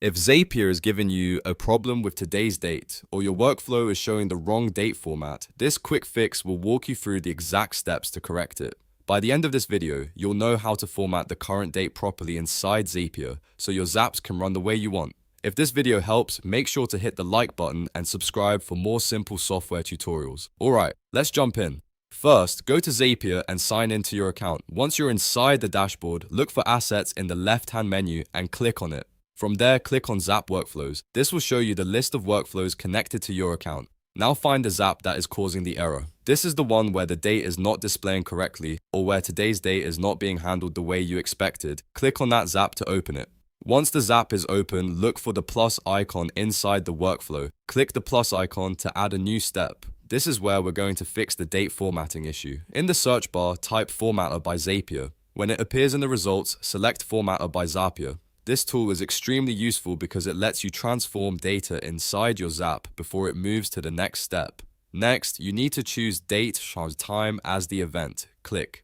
If Zapier is giving you a problem with today's date, or your workflow is showing the wrong date format, this quick fix will walk you through the exact steps to correct it. By the end of this video, you'll know how to format the current date properly inside Zapier, so your Zaps can run the way you want. If this video helps, make sure to hit the like button and subscribe for more simple software tutorials. Alright, let's jump in. First, go to Zapier and sign into your account. Once you're inside the dashboard, look for assets in the left-hand menu and click on it. From there, click on Zap Workflows. This will show you the list of workflows connected to your account. Now find the Zap that is causing the error. This is the one where the date is not displaying correctly or where today's date is not being handled the way you expected. Click on that Zap to open it. Once the Zap is open, look for the plus icon inside the workflow. Click the plus icon to add a new step. This is where we're going to fix the date formatting issue. In the search bar, type Formatter by Zapier. When it appears in the results, select Formatter by Zapier. This tool is extremely useful because it lets you transform data inside your Zap before it moves to the next step. Next, you need to choose date/time as the event. Click.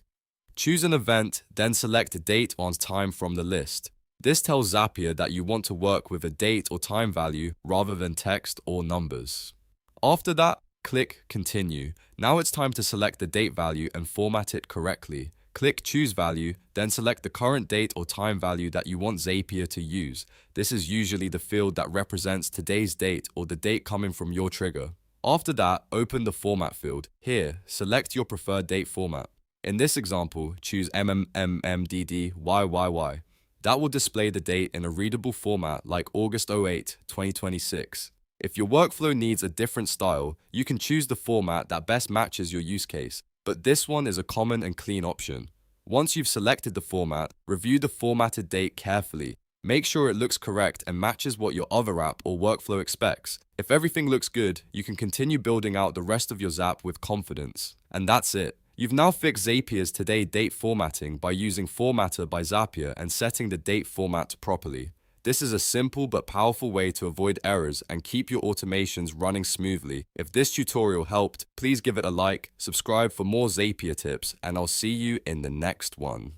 Choose an event, then select date or time from the list. This tells Zapier that you want to work with a date or time value rather than text or numbers. After that, click Continue. Now it's time to select the date value and format it correctly. Click Choose Value, then select the current date or time value that you want Zapier to use. This is usually the field that represents today's date or the date coming from your trigger. After that, open the Format field. Here, select your preferred date format. In this example, choose MMMM DD YYY. That will display the date in a readable format like August 08, 2026. If your workflow needs a different style, you can choose the format that best matches your use case. But this one is a common and clean option. Once you've selected the format, review the formatted date carefully. Make sure it looks correct and matches what your other app or workflow expects. If everything looks good, you can continue building out the rest of your Zap with confidence. And that's it. You've now fixed Zapier's today date formatting by using Formatter by Zapier and setting the date format properly. This is a simple but powerful way to avoid errors and keep your automations running smoothly. If this tutorial helped, please give it a like, subscribe for more Zapier tips, and I'll see you in the next one.